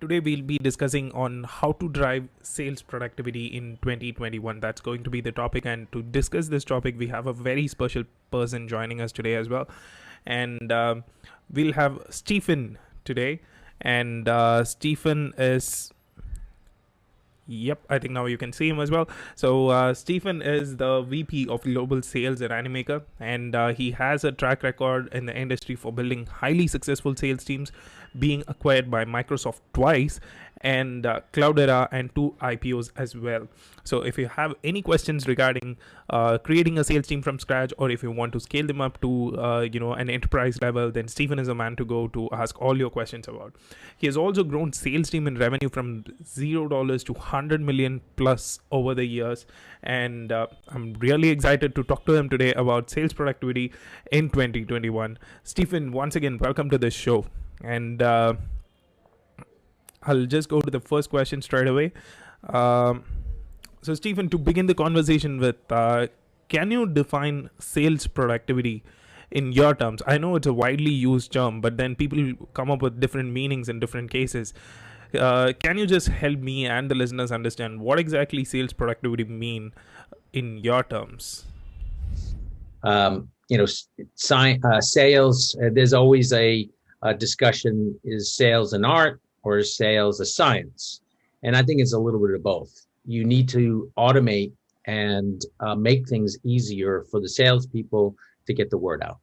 Today we'll be discussing on how to drive sales productivity in 2021. That's going to be the topic, and to discuss this topic, we have a very special person joining us today as well, and we'll have Stephen today, and Stephen is. Yep, I think now you can see him as well. So, Stephen is the VP of Global Sales at Animaker, and he has a track record in the industry for building highly successful sales teams, being acquired by Microsoft twice, and Cloudera and 2 IPOs as well. So, if you have any questions regarding creating a sales team from scratch, or if you want to scale them up to an enterprise level, then Stephen is a man to go to ask all your questions about. He has also grown sales team in revenue from $0 to 100 million plus over the years, and I'm really excited to talk to him today about sales productivity in 2021. Stephen, once again, welcome to the show, and I'll just go to the first question straight away. So, Stephen, to begin the conversation with, can you define sales productivity in your terms? I know it's a widely used term, but then people come up with different meanings in different cases. Can you just help me and the listeners understand what exactly sales productivity mean in your terms? Sales, there's always a discussion, is sales an art or is sales a science? And I think it's a little bit of both. You need to automate and make things easier for the salespeople to get the word out.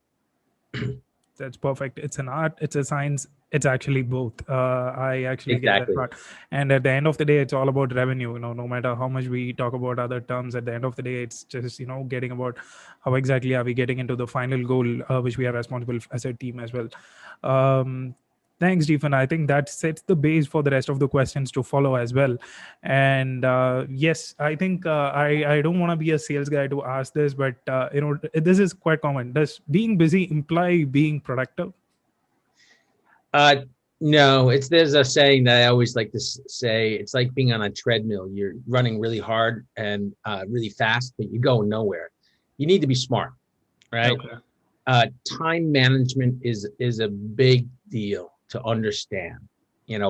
That's perfect. It's an art, it's a science, it's actually both. I actually get that part. And at the end of the day, it's all about revenue. No matter how much we talk about other terms, at the end of the day, it's just, getting about how exactly are we getting into the final goal, which we are responsible as a team as well. Thanks, Stephen. I think that sets the base for the rest of the questions to follow as well. And yes, I think I don't want to be a sales guy to ask this, but this is quite common. Does being busy imply being productive? No, there's a saying that I always like to say. It's like being on a treadmill. You're running really hard and really fast, but you go nowhere. You need to be smart, right? Okay. Time management is a big deal to understand.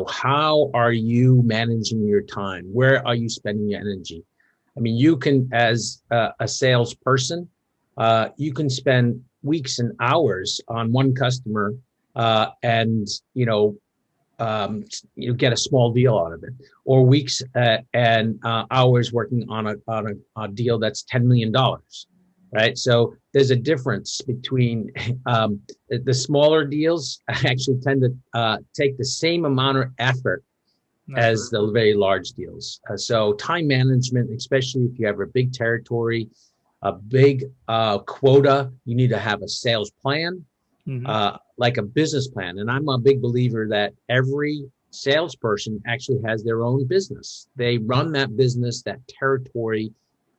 How are you managing your time? Where are you spending your energy? I mean, you can, as a salesperson, you can spend weeks and hours on one customer and get a small deal out of it, or weeks and hours working on a deal that's $10 million. Right. So there's a difference between the smaller deals actually tend to take the same amount of effort as the very large deals. So time management, especially if you have a big territory, a big quota, you need to have a sales plan, like a business plan. And I'm a big believer that every salesperson actually has their own business. They run that business, that territory,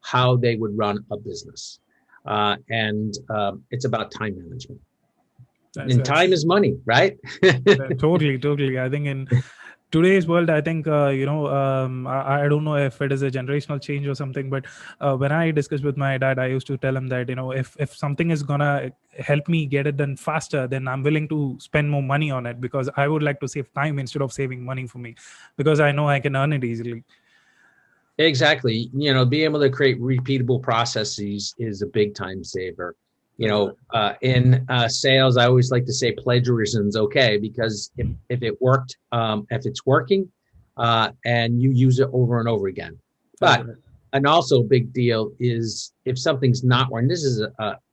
how they would run a business. And it's about time management. Time is money, right? Totally. I think in today's world, I think, I don't know if it is a generational change or something, but when I discuss with my dad, I used to tell him that, if something is going to help me get it done faster, then I'm willing to spend more money on it, because I would like to save time instead of saving money for me, because I know I can earn it easily. Exactly. Being able to create repeatable processes is a big time saver. In sales, I always like to say plagiarism is okay, because if it worked, if it's working, and you use it over and over again. But and also a big deal is if something's not working. This is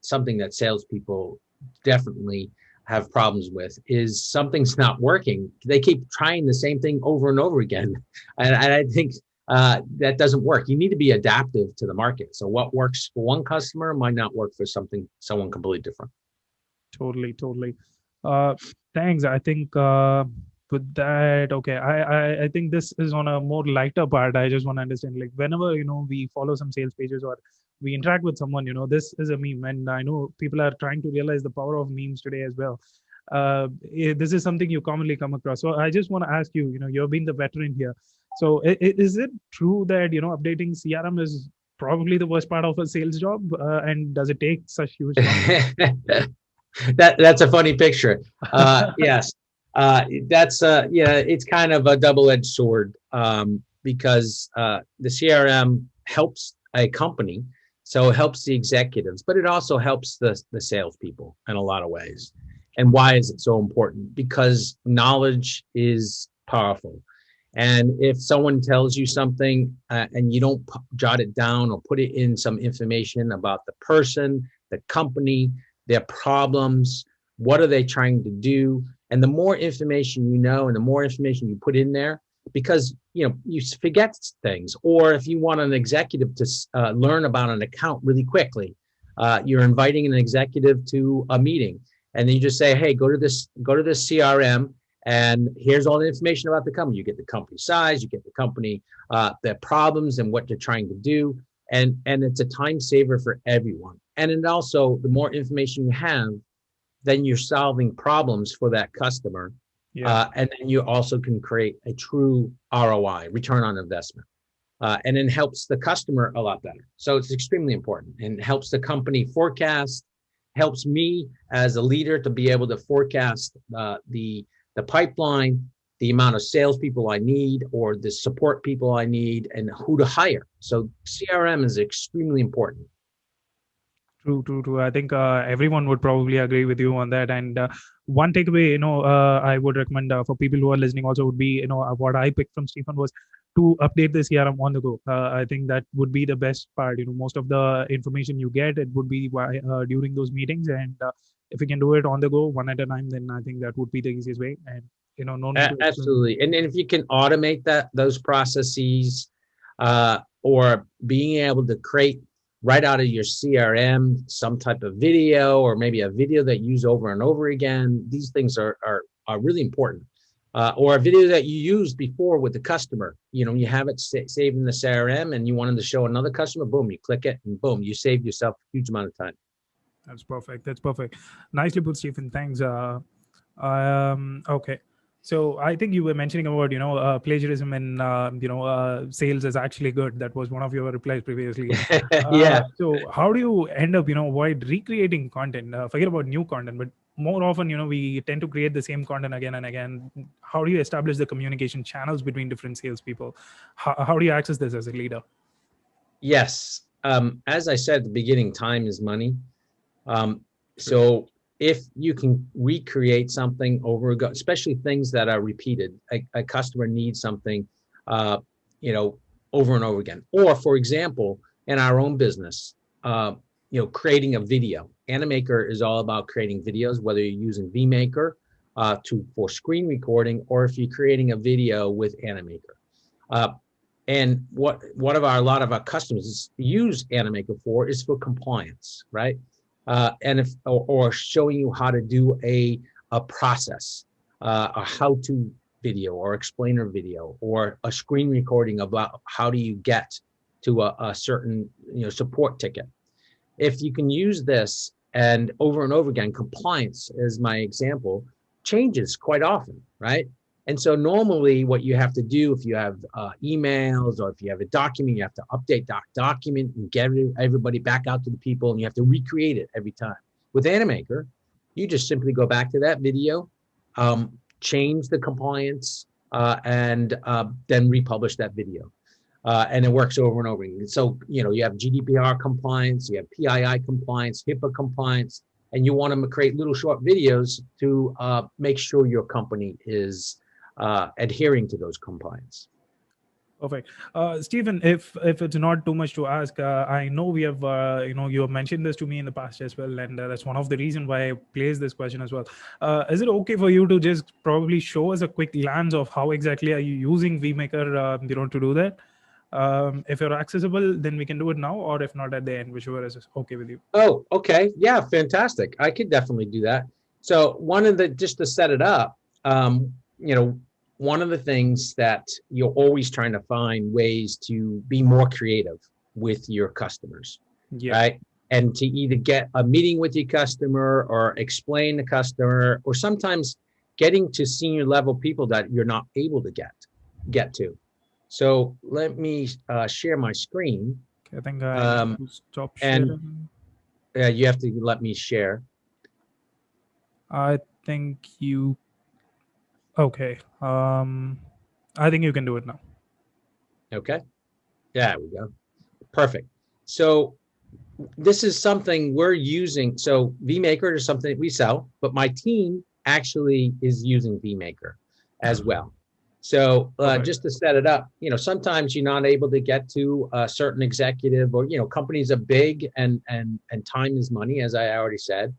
something that salespeople definitely have problems with, is something's not working. They keep trying the same thing over and over again. And I think that doesn't work. You need to be adaptive to the market. So what works for one customer might not work for someone completely different. Totally. Thanks. I think with that, okay, I think this is on a more lighter part. I just want to understand, like, whenever we follow some sales pages or we interact with someone, this is a meme, and I know people are trying to realize the power of memes today as well. This is something you commonly come across. So I just want to ask you, you've been the veteran here. So is it true that, updating CRM is probably the worst part of a sales job? And does it take such huge That's a funny picture. Yes. That's yeah, it's kind of a double-edged sword, because the CRM helps a company, so it helps the executives, but it also helps the salespeople in a lot of ways. And why is it so important? Because knowledge is powerful. And if someone tells you something, and you don't jot it down or put it in some information about the person, the company, their problems, what are they trying to do? And the more information you know, and the more information you put in there, because you forget things. Or if you want an executive to learn about an account really quickly, you're inviting an executive to a meeting, and then you just say, "Hey, go to this CRM, and here's all the information about the company." You get the company size, you get the company, their problems, and what they're trying to do, and it's a time saver for everyone. And then also, the more information you have, then you're solving problems for that customer. Yeah. And then you also can create a true ROI, return on investment. And then helps the customer a lot better. So it's extremely important, and helps the company forecast, helps me as a leader to be able to forecast the pipeline, the amount of salespeople I need, or the support people I need, and who to hire. So CRM is extremely important. True, true, true. I think everyone would probably agree with you on that. And one takeaway, I would recommend for people who are listening also would be, what I picked from Stephen was to update the CRM on the go. I think that would be the best part. Most of the information you get, it would be during those meetings. And if you can do it on the go, one at a time, then I think that would be the easiest way. And, no need to explain. Absolutely. And if you can automate those processes, or being able to create right out of your CRM some type of video, or maybe a video that you use over and over again, these things are really important. Or a video that you used before with the customer. You have it saved in the CRM, and you wanted to show another customer, boom, you click it, and boom, you saved yourself a huge amount of time. That's perfect. That's perfect. Nicely put, Stephen. Thanks. Okay. So I think you were mentioning about plagiarism and sales is actually good. That was one of your replies previously. Yeah. So how do you end up avoid recreating content? Forget about new content, but more often we tend to create the same content again and again. How do you establish the communication channels between different salespeople? How do you access this as a leader? Yes. As I said at the beginning, time is money. True. So if you can recreate something over again, especially things that are repeated, a customer needs something, uh, you know, over and over again. Or, for example, in our own business, creating a video. Animaker is all about creating videos, whether you're using Vmaker for screen recording, or if you're creating a video with Animaker. And what a lot of our customers use Animaker for is for compliance, right? And if or showing you how to do a process, a how-to video or explainer video, or a screen recording about how do you get to a certain support ticket. If you can use this and over again, compliance is my example, changes quite often, right? And so normally what you have to do, if you have emails, or if you have a document, you have to update that document and get everybody back out to the people, and you have to recreate it every time. With Animaker, you just simply go back to that video, change the compliance, and then republish that video. And it works over and over again. So, you have GDPR compliance, you have PII compliance, HIPAA compliance, and you want to create little short videos to make sure your company is adhering to those compliance. Perfect. Stephen, if it's not too much to ask, I know we have, you have mentioned this to me in the past as well, and that's one of the reasons why I placed this question as well. Is it okay for you to just probably show us a quick glance of how exactly are you using Vmaker, to do that? If you're accessible, then we can do it now, or if not, at the end, whichever is okay with you. Oh, okay. Yeah, fantastic. I could definitely do that. So just to set it up, one of the things that you're always trying to find ways to be more creative with your customers, Yeah. right? And to either get a meeting with your customer, or explain the customer, or sometimes getting to senior level people that you're not able to get to. So let me share my screen. Okay, I think I need to stop And sharing. you have to let me share. I think you Okay. I think you can do it now. Okay. There we go. Perfect. So this is something we're using. So Vmaker is something we sell, but my team actually is using Vmaker as well. So Perfect. just to set it up, sometimes you're not able to get to a certain executive, or companies are big, and time is money, as I already said.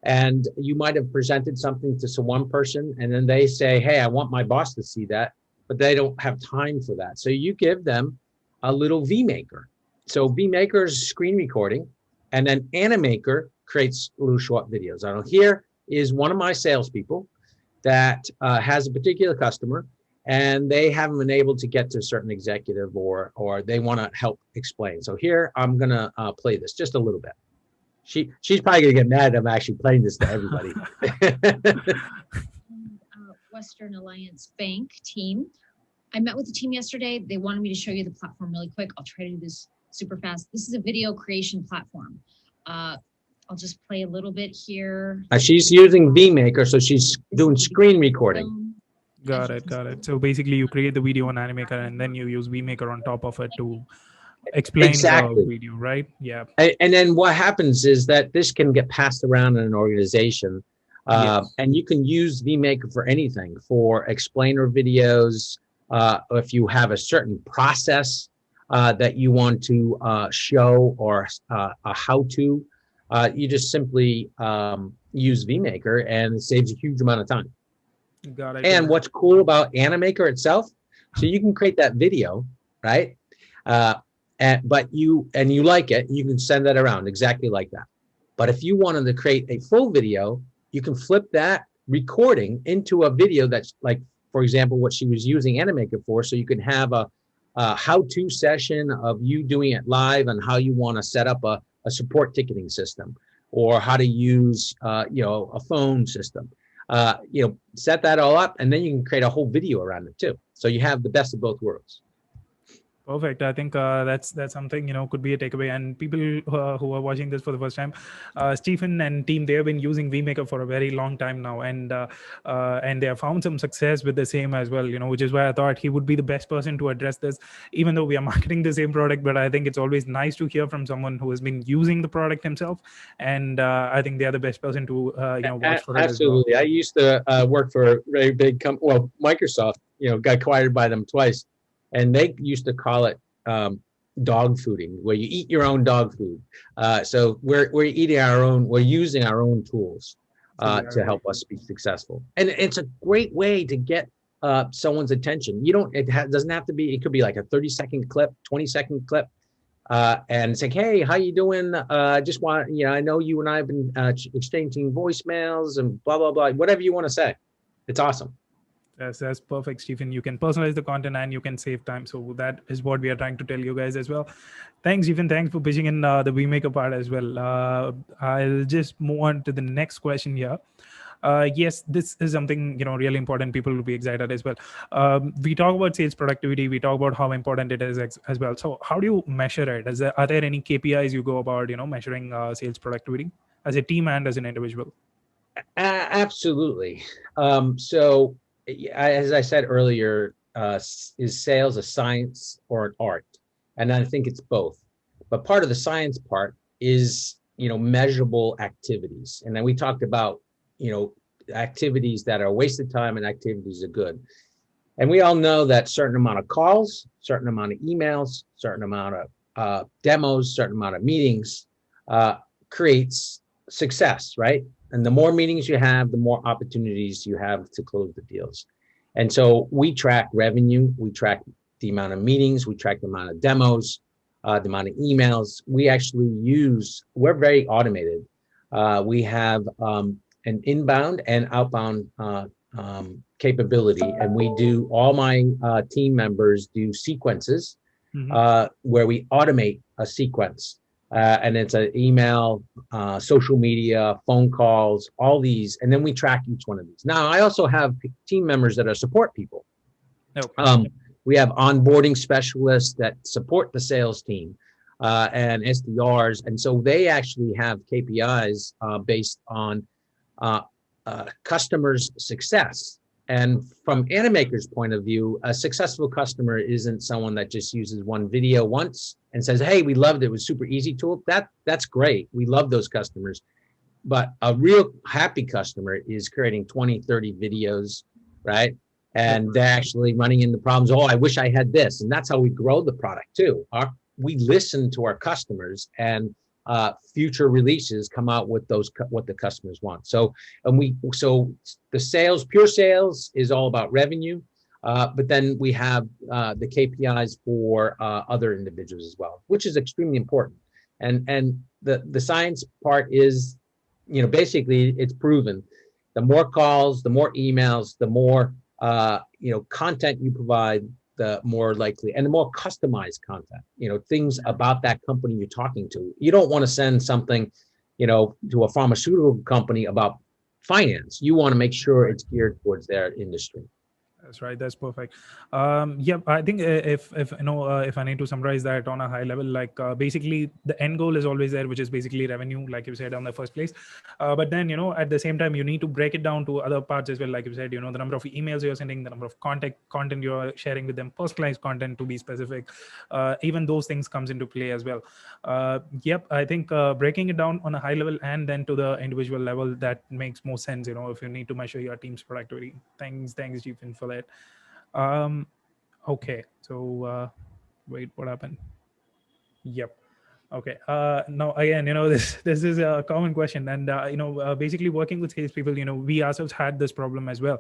And you might have presented something to some one person, and then they say, "Hey, I want my boss to see that," but they don't have time for that. So you give them a little Vmaker. So Vmaker is screen recording, and then Animaker creates little short videos. I don't. Here is one of my salespeople that has a particular customer, and they haven't been able to get to a certain executive, or they want to help explain. So here I'm gonna play this just a little bit. She's probably gonna get mad. I'm actually playing this to everybody. Western Alliance Bank team. I met with the team yesterday. They wanted me to show you the platform really quick. I'll try to do this super fast. This is a video creation platform. I'll just play a little bit here. She's using Vmaker, so she's doing screen recording. Got it. So basically, you create the video on Animaker, and then you use Vmaker on top of it to explain Exactly. the video, right? Yeah. And then what happens is that this can get passed around in an organization, Yes. and you can use Vmaker for anything, for explainer videos. If you have a certain process that you want to show, or a how-to, you just simply use Vmaker, and it saves a huge amount of time. Got it. And what's cool about Animaker itself, so you can create that video, right? But you like it, you can send that around exactly like that. But if you wanted to create a full video, you can flip that recording into a video that's like, for example, what she was using Animaker for. So you can have a how-to session of you doing it live, and how you want to set up a support ticketing system, or how to use a phone system. Set that all up, and then you can create a whole video around it too. So you have the best of both worlds. Perfect. I think that's something could be a takeaway. And people who are watching this for the first time, Stephen and team, they have been using Vmaker for a very long time now, and they have found some success with the same as well. Which is why I thought he would be the best person to address this. Even though we are marketing the same product, but I think it's always nice to hear from someone who has been using the product himself, and I think they are the best person to watch for it as well. Absolutely. I used to work for a very big company. Well, Microsoft, got acquired by them twice, and they used to call it dog fooding, where you eat your own dog food. So we're eating our own. We're using our own tools to help us be successful, and it's a great way to get someone's attention. You don't. Doesn't have to be. It could be like a 30-second clip, 20-second clip. And it's like, "Hey, how you doing? Just want, I know you and I have been exchanging voicemails and blah, blah, blah, whatever you want to say." It's awesome. That's perfect, Stephen. You can personalize the content and you can save time. So that is what we are trying to tell you guys as well. Thanks, Stephen. Thanks for pitching in the Vmaker part as well. I'll just move on to the next question here. Yes, this is something really important. People will be excited as well. We talk about sales productivity. We talk about how important it is as well. So how do you measure it? Are there any KPIs you go about measuring sales productivity as a team and as an individual? Absolutely. So, as I said earlier, is sales a science or an art? And I think it's both. But part of the science part is measurable activities. And then we talked about activities that are a waste of time and activities are good. And we all know that certain amount of calls, certain amount of emails, certain amount of demos, certain amount of meetings creates success, right? And the more meetings you have, the more opportunities you have to close the deals. And so we track revenue, we track the amount of meetings, we track the amount of demos, the amount of emails. We're very automated. We have an inbound and outbound capability, and all my team members do sequences where we automate a sequence. And it's an email, social media, phone calls, all these, and then we track each one of these. Now, I also have team members that are support people. Okay. We have onboarding specialists that support the sales team and SDRs, and so they actually have KPIs based on customers' success. And from Animaker's point of view, a successful customer isn't someone that just uses one video once and says, hey, we loved it. It was super easy tool. That's great. We love those customers. But a real happy customer is creating 20, 30 videos, right? And they're actually running into problems. Oh, I wish I had this. And that's how we grow the product too. We listen to our customers, and future releases come out with what the customers want. So the sales, pure sales, is all about revenue, but then we have the KPIs for other individuals as well, which is extremely important. And the science part is, basically it's proven. The more calls, the more emails, the more content you provide, the more likely, and the more customized content, things about that company you're talking to. You don't want to send something, to a pharmaceutical company about finance. You want to make sure it's geared towards their industry. That's right. That's perfect. Yeah, I think if I need to summarize that on a high level, like basically the end goal is always there, which is basically revenue, like you said on the first place. But then at the same time, you need to break it down to other parts as well, like you said. The number of emails you're sending, the number of content you're sharing with them, personalized content to be specific. Even those things comes into play as well. Yep, I think breaking it down on a high level and then to the individual level, that makes more sense. If you need to measure your team's productivity. Thanks, Stephen, for that. Okay, so wait, what happened? Yep. Okay. Now again, this is a common question, and basically working with salespeople, we ourselves had this problem as well.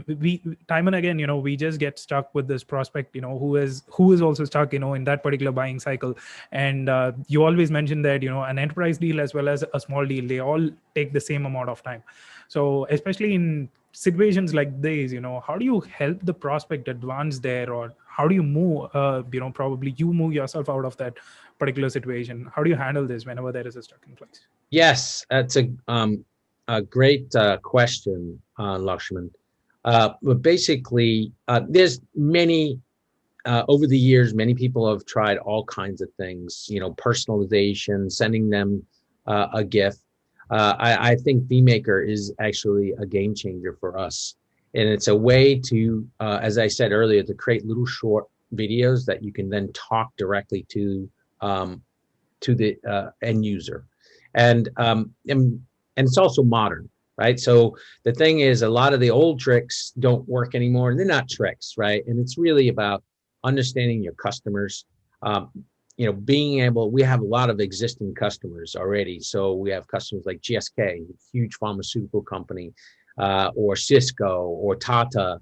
We time and again, we just get stuck with this prospect, who is also stuck, in that particular buying cycle. And you always mention that an enterprise deal as well as a small deal, they all take the same amount of time. So especially in situations like these, how do you help the prospect advance there, or how do you move? Probably you move yourself out of that particular situation. How do you handle this whenever there is a stuck in place? Yes, that's a great question, Lakshman. But basically, there's many over the years, many people have tried all kinds of things. Personalization, sending them a gift. I think Vmaker is actually a game changer for us, and it's a way to, as I said earlier, to create little short videos that you can then talk directly to the end user, and it's also modern, right? So the thing is, a lot of the old tricks don't work anymore, and they're not tricks, right? And it's really about understanding your customers. Being able, we have a lot of existing customers already. So we have customers like GSK, a huge pharmaceutical company, or Cisco or Tata.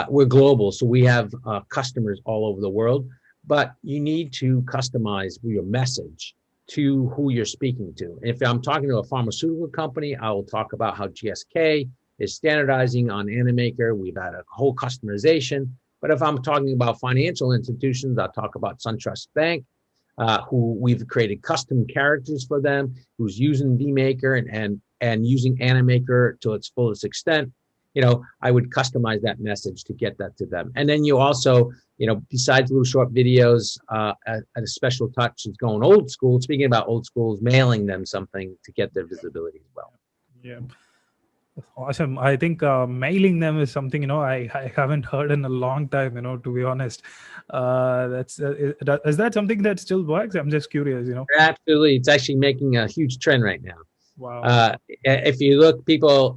We're global, so we have customers all over the world. But you need to customize your message to who you're speaking to. If I'm talking to a pharmaceutical company, I will talk about how GSK is standardizing on Animaker. We've had a whole customization. But if I'm talking about financial institutions, I'll talk about SunTrust Bank, who we've created custom characters for them, who's using Vmaker and using Animaker to its fullest extent. I would customize that message to get that to them. And then you also, besides little short videos, at a special touch is going old school. Speaking about old schools, mailing them something to get their visibility as well. Yeah. Awesome. I think mailing them is something, I haven't heard in a long time, to be honest. Is that something that still works? I'm just curious, Absolutely. It's actually making a huge trend right now. Wow. If you look, people,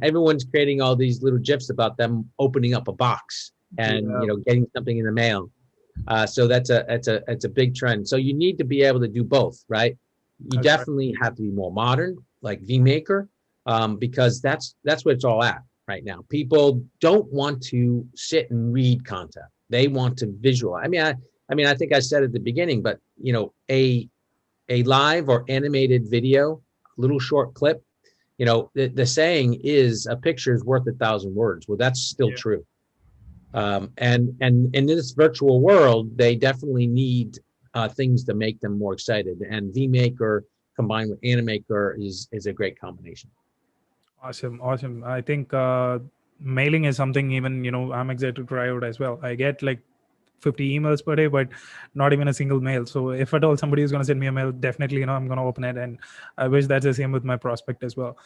everyone's creating all these little GIFs about them opening up a box and getting something in the mail. So that's a big trend. So you need to be able to do both, right? You definitely have to be more modern, like Vmaker, because that's what it's all at right now. People don't want to sit and read content; they want to visualize. I think I said at the beginning, but a live or animated video, little short clip, the saying is a picture is worth 1,000 words. Well, that's still true. And in this virtual world, they definitely need things to make them more excited. And Vmaker combined with Animaker is a great combination. Awesome. I think mailing is something even, I'm excited to try out as well. I get like 50 emails per day, but not even a single mail. So if at all somebody is going to send me a mail, definitely, I'm going to open it. And I wish that's the same with my prospect as well.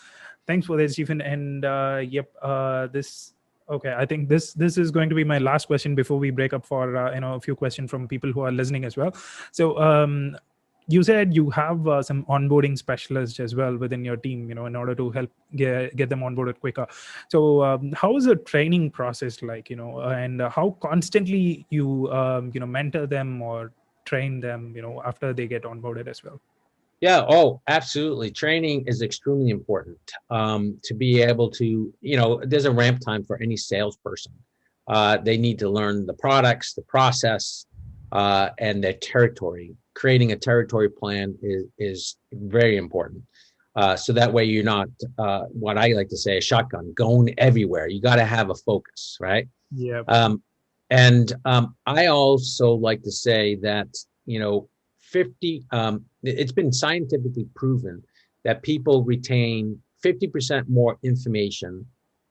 Thanks for that, Stephen. And this Okay, I think this is going to be my last question before we break up for a few questions from people who are listening as well. So you said you have some onboarding specialists as well within your team, in order to help get them onboarded quicker. So how is the training process like, and how constantly you mentor them or train them, after they get onboarded as well? Yeah. Oh, absolutely. Training is extremely important to be able to, there's a ramp time for any salesperson. They need to learn the products, the process, and their territory. Creating a territory plan is very important. So that way you're not, what I like to say, a shotgun going everywhere. You got to have a focus, right? Yeah. I also like to say that, 50, it's been scientifically proven that people retain 50% more information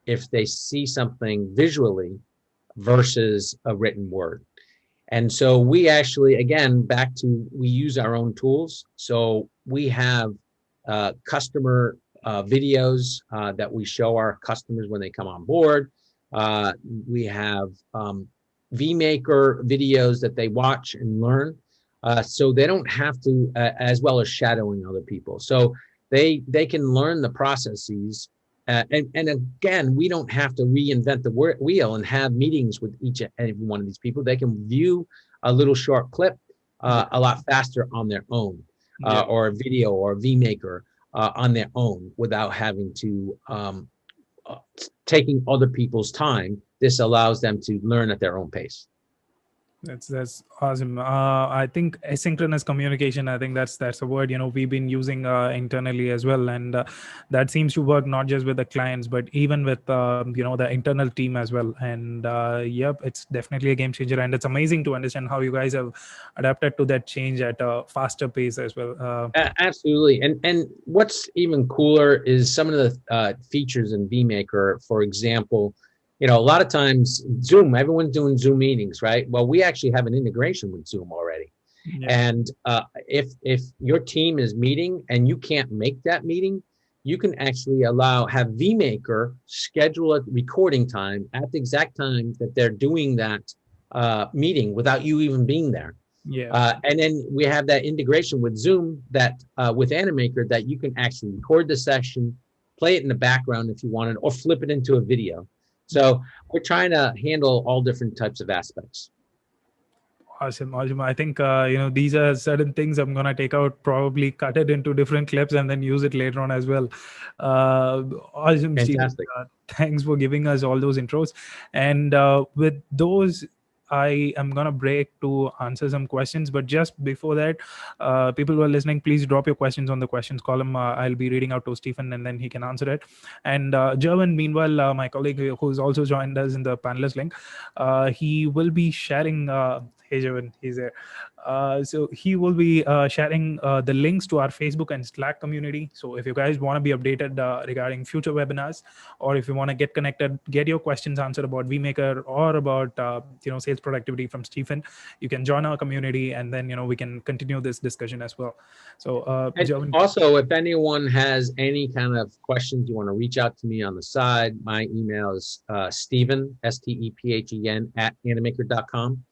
if they see something visually versus a written word. And so we actually, again, we use our own tools. So we have customer videos that we show our customers when they come on board. We have Vmaker videos that they watch and learn. So they don't have to, as well as shadowing other people. So they can learn the processes. And again, we don't have to reinvent the wheel and have meetings with each and every one of these people. They can view a little short clip a lot faster on their own, or a video or a Vmaker on their own without having to taking other people's time. This allows them to learn at their own pace. That's awesome. I think asynchronous communication, I think that's a word we've been using internally as well, and that seems to work not just with the clients but even with the internal team as well. And yep, it's definitely a game changer, and it's amazing to understand how you guys have adapted to that change at a faster pace as well. Absolutely, and what's even cooler is some of the features in Vmaker. For example, a lot of times Zoom, everyone's doing Zoom meetings, right? Well, we actually have an integration with Zoom already. Yeah. And if your team is meeting and you can't make that meeting, you can actually have Vmaker schedule a recording time at the exact time that they're doing that meeting without you even being there. Yeah. And then we have that integration with Zoom that with Animaker that you can actually record the session, play it in the background if you wanted, or flip it into a video. So we're trying to handle all different types of aspects. Awesome. I think these are certain things I'm gonna take out, probably cut it into different clips, and then use it later on as well. Awesome, Stephen. Thanks for giving us all those intros. And with those, I am gonna break to answer some questions. But just before that, people who are listening, please drop your questions on the questions column. I'll be reading out to Stephen, and then he can answer it. And Jervin, meanwhile, my colleague who's also joined us in the panelist link, he will be sharing. Hey, Jervin, he's there. So he will be sharing the links to our Facebook and Slack community. So if you guys want to be updated regarding future webinars, or if you want to get connected, get your questions answered about Vmaker or about sales productivity from Stephen, you can join our community, and then we can continue this discussion as well. So also, if anyone has any kind of questions, you want to reach out to me on the side. My email is Stephen, STEPHEN @animaker.com.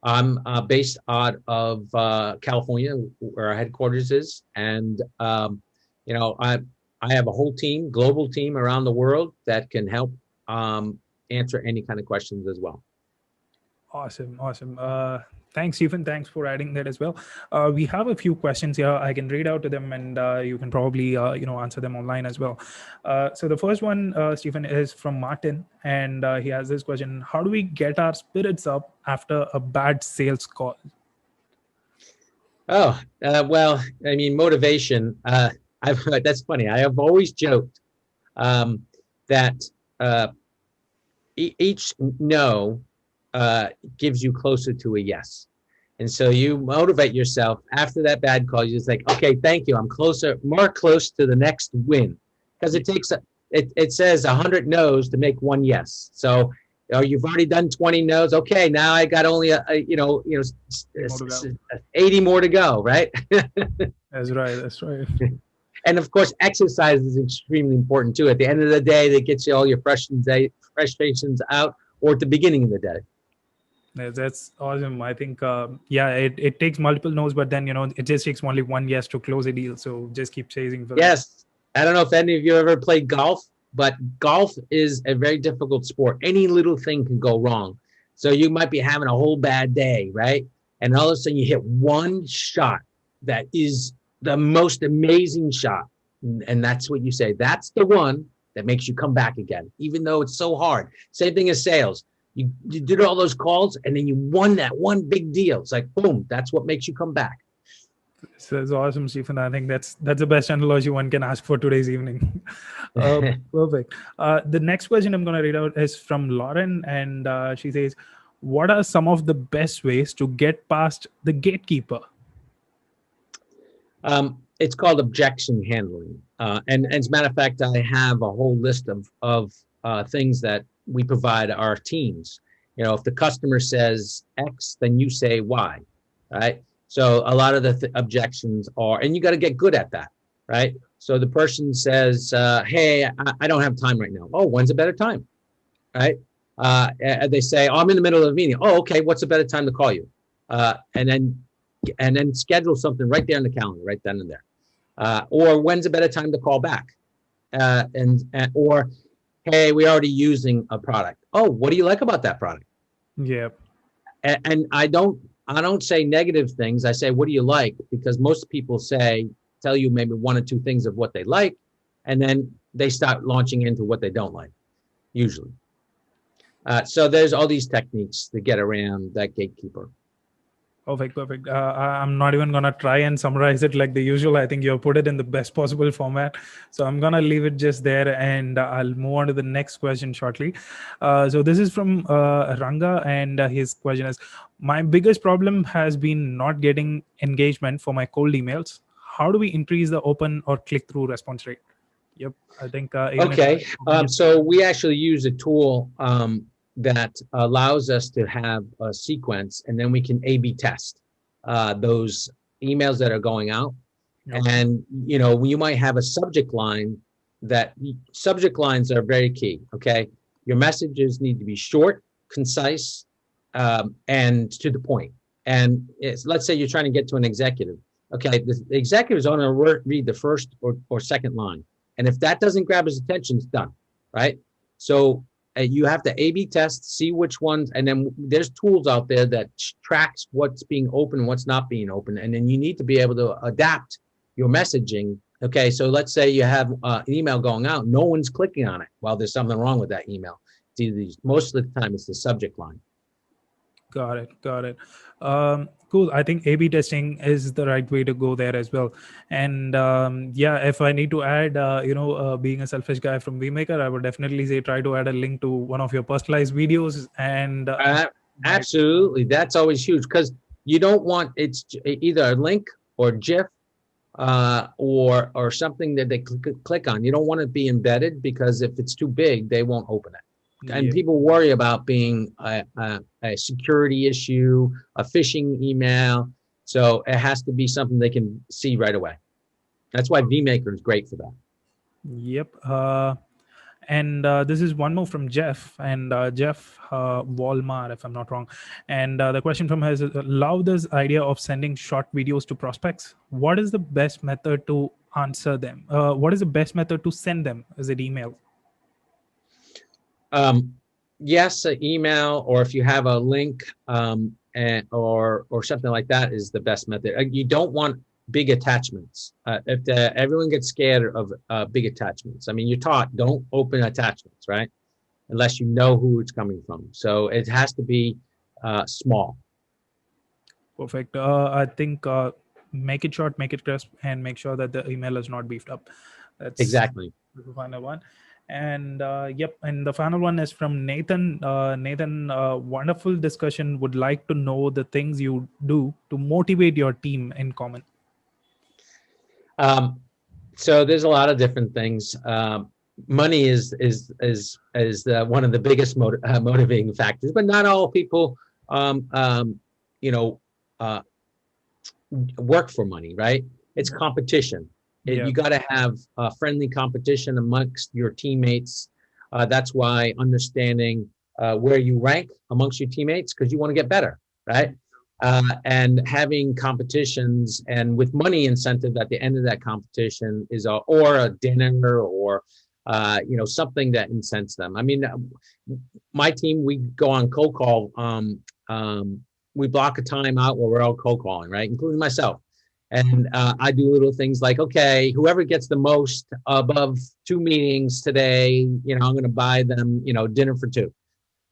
I'm based out of California, where our headquarters is, and I have a whole team, global team around the world that can help answer any kind of questions as well. Awesome. Thanks, Stephen. Thanks for adding that as well. We have a few questions here. I can read out to them, and you can probably answer them online as well. So the first one, Stephen, is from Martin, and he has this question: how do we get our spirits up after a bad sales call? Oh, well, I mean, motivation. That's funny. I have always joked that each no gives you closer to a yes. And so you motivate yourself after that bad call. You're just like, okay, thank you. I'm more close to the next win, because it says 100 no's to make one yes. So you've already done 20 no's. Okay, now I got only 80 more to go, right? That's right. And of course, exercise is extremely important too. At the end of the day, that gets you all your frustrations out, or at the beginning of the day. That's awesome. I think, yeah, it takes multiple no's, but then, it just takes only one yes to close a deal. So just keep chasing for that. Yes. I don't know if any of you ever played golf, but golf is a very difficult sport. Any little thing can go wrong. So you might be having a whole bad day, right? And all of a sudden you hit one shot that is the most amazing shot. And that's what you say. That's the one that makes you come back again, even though it's so hard. Same thing as sales. You did all those calls and then you won that one big deal. It's like, boom, that's what makes you come back. So that's awesome, Stephen. I think that's the best analogy one can ask for today's evening. Perfect. The next question I'm going to read out is from Lauren, and she says, what are some of the best ways to get past the gatekeeper? It's called objection handling. And as a matter of fact, I have a whole list of things that we provide our teams. If the customer says X, then you say Y, right? So a lot of the objections are, and you got to get good at that, right? So the person says, hey, I don't have time right now. Oh, when's a better time, right? They say, oh, I'm in the middle of a meeting. Oh, okay, what's a better time to call you? And then schedule something right there in the calendar, right then and there. Or when's a better time to call back? Or, hey, we're already using a product. Oh, what do you like about that product? Yeah. And I don't say negative things. I say, what do you like? Because most people tell you maybe one or two things of what they like, and then they start launching into what they don't like, usually. So there's all these techniques to get around that gatekeeper. Perfect. I'm not even going to try and summarize it like the usual. I think you have put it in the best possible format. So I'm going to leave it just there, and I'll move on to the next question shortly. So this is from Ranga, and his question is, my biggest problem has been not getting engagement for my cold emails. How do we increase the open or click-through response rate? Yep, I think. Okay, so we actually use a tool that allows us to have a sequence, and then we can A/B test those emails that are going out. Okay. And you might have a subject line. Subject lines are very key. Okay, your messages need to be short, concise, and to the point. And let's say you're trying to get to an executive. Okay, the executive is only going to read the first or second line, and if that doesn't grab his attention, it's done. Right? So you have to A/B test, see which ones, and then there's tools out there that tracks what's being open and what's not being open, and then you need to be able to adapt your messaging. Okay, so let's say you have an email going out, no one's clicking on it. Well, there's something wrong with that email. Most of the time, it's the subject line. Got it. Cool. I think A/B testing is the right way to go there as well. And yeah, if I need to add, being a selfish guy from Vmaker, I would definitely say try to add a link to one of your personalized videos. And absolutely, that's always huge, because you don't want it's either a link or GIF or something that they click on. You don't want it to be embedded, because if it's too big, they won't open it. And people worry about being a security issue, a phishing email. So it has to be something they can see right away. That's why Vmaker is great for that. Yep. And this is one more from Jeff, and Jeff Walmart, if I'm not wrong. And the question from her is, love this idea of sending short videos to prospects. What is the best method to answer them? What is the best method to send them? Is it email? Yes, an email, or if you have a link or something like that is the best method. You don't want big attachments. Everyone gets scared of big attachments. I mean, you're taught don't open attachments, right? Unless you know who it's coming from. So it has to be small. Perfect. I think make it short, make it crisp, and make sure that the email is not beefed up. That's exactly the final one. And yep, and the final one is from Nathan. Nathan, wonderful discussion. Would like to know the things you do to motivate your team in common. So there's a lot of different things. Money is one of the biggest motivating factors, but not all people, work for money, right? It's competition. Yeah. You got to have friendly competition amongst your teammates. That's why understanding where you rank amongst your teammates, because you want to get better, right? And having competitions and with money incentive at the end of that competition is or a dinner or something that incents them. I mean, my team, we go on cold call. We block a time out where we're all cold calling, right, including myself. And I do little things like, okay, whoever gets the most above 2 meetings today, I'm going to buy them, dinner for 2.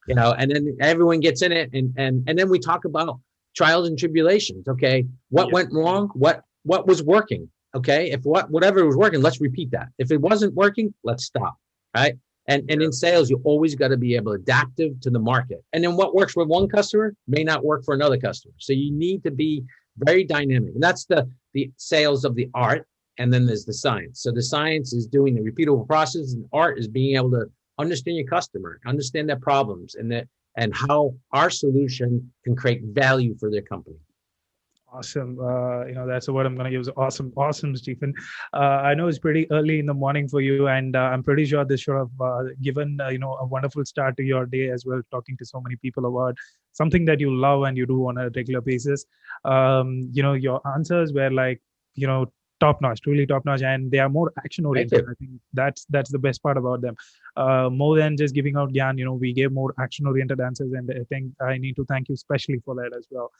And then everyone gets in it, and then we talk about trials and tribulations. Okay, what went wrong? What was working? Okay, if whatever was working, let's repeat that. If it wasn't working, let's stop. Right? And in sales, you always got to be able to adaptive to the market. And then what works for one customer may not work for another customer. So you need to be very dynamic. And that's the sales of the art. And then there's the science. So the science is doing the repeatable process, and art is being able to understand your customer, understand their problems, and how our solution can create value for their company. Awesome. That's the word I'm going to use. Awesome, Stephen. I know it's pretty early in the morning for you, and I'm pretty sure this should have given a wonderful start to your day as well. Talking to so many people about something that you love and you do on a regular basis. Your answers were like, top notch, truly top notch, and they are more action oriented. I think that's the best part about them. More than just giving out yarn, we gave more action oriented answers, and I think I need to thank you especially for that as well.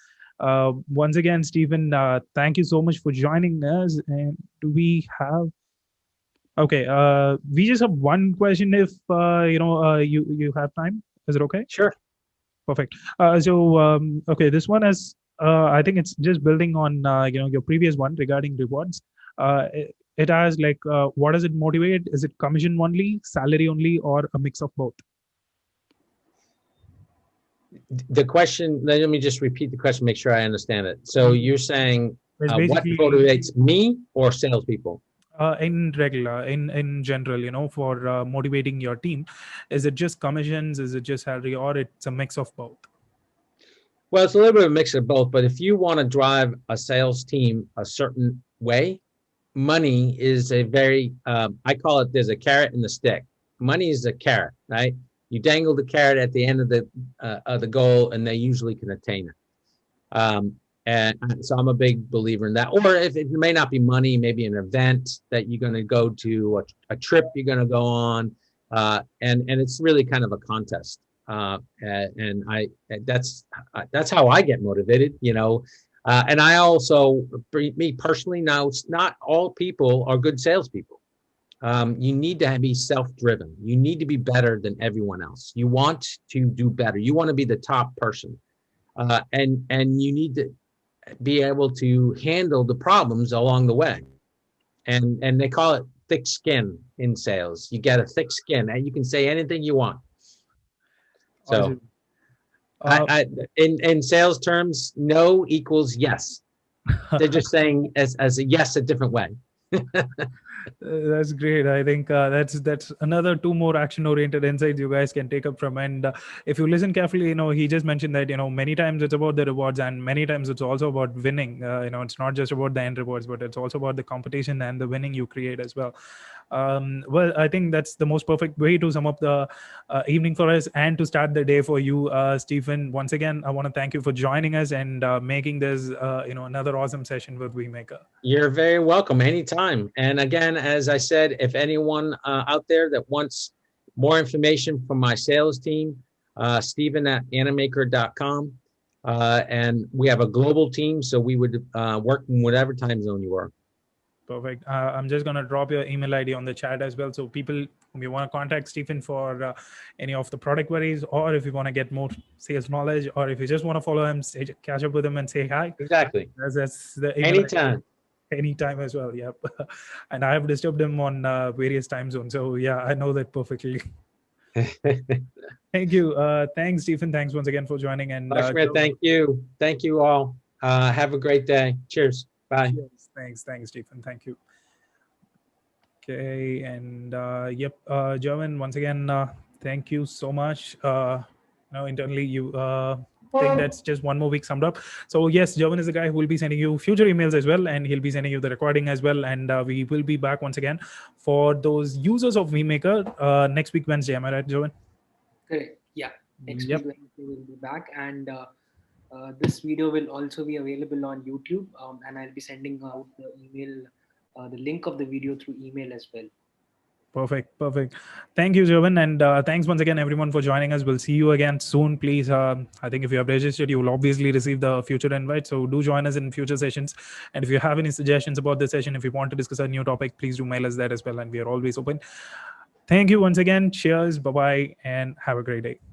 Once again, Stephen, thank you so much for joining us. And do we have? Okay, we just have one question. If you have time, is it okay? Sure. Perfect. Okay, this one is. I think it's just building on your previous one regarding rewards. It has like, what does it motivate? Is it commission only, salary only, or a mix of both? The question, let me just repeat the question, make sure I understand it. So you're saying what motivates me or salespeople? In general, for motivating your team, is it just commissions? Is it just salary, or it's a mix of both? Well, it's a little bit of a mix of both, but if you want to drive a sales team a certain way, money is a very, I call it, there's a carrot and the stick. Money is a carrot, right? You dangle the carrot at the end of the goal, and they usually can attain it. And so I'm a big believer in that. Or if it may not be money, maybe an event that you're going to go to, a trip you're going to go on, and it's really kind of a contest. And that's how I get motivated, and I also, me personally, now, not all people are good salespeople. You need to be self-driven. You need to be better than everyone else. You want to do better. You want to be the top person, and you need to be able to handle the problems along the way. And they call it thick skin in sales. You get a thick skin, and you can say anything you want. So, in sales terms, no equals yes. They're just saying as a yes a different way. That's great. I think that's another 2 more action-oriented insights you guys can take up from. And if you listen carefully, he just mentioned that many times it's about the rewards, and many times it's also about winning. It's not just about the end rewards, but it's also about the competition and the winning you create as well. Well, I think that's the most perfect way to sum up the evening for us and to start the day for you, Stephen. Once again, I want to thank you for joining us and making this another awesome session with Vmaker. You're very welcome anytime. And again, as I said, if anyone out there that wants more information from my sales team, Stephen at Animaker.com. And we have a global team, so we would work in whatever time zone you are. Perfect. I'm just going to drop your email ID on the chat as well. So people, if you want to contact Stephen for any of the product queries, or if you want to get more sales knowledge, or if you just want to follow him, catch up with him and say hi. Exactly. That's the email anytime. Anytime as well. Yep. And I have disturbed him on various time zones. So yeah, I know that perfectly. Thank you. Thanks, Stephen. Thanks once again for joining. And Lakshmanan, thank you. Thank you all. Have a great day. Cheers. Bye. Cheers. Thanks, Stephen. Thank you. Okay. And yep, German, once again, thank you so much. Internally, you think that's just one more week summed up. So yes, Jovan is the guy who will be sending you future emails as well, and he'll be sending you the recording as well. And we will be back once again for those users of Vmaker next week Wednesday. Am I right, Jovan? Correct. Yeah. Next Yep. week Wednesday we'll be back, and this video will also be available on YouTube, and I'll be sending out the email, the link of the video through email as well. Perfect. Thank you, Jovan, and thanks once again everyone for joining us. We'll see you again soon. Please, I think if you have registered, you will obviously receive the future invite. So do join us in future sessions. And if you have any suggestions about the session, if you want to discuss a new topic, please do mail us that as well, and we are always open. Thank you once again. Cheers. Bye bye, and have a great day.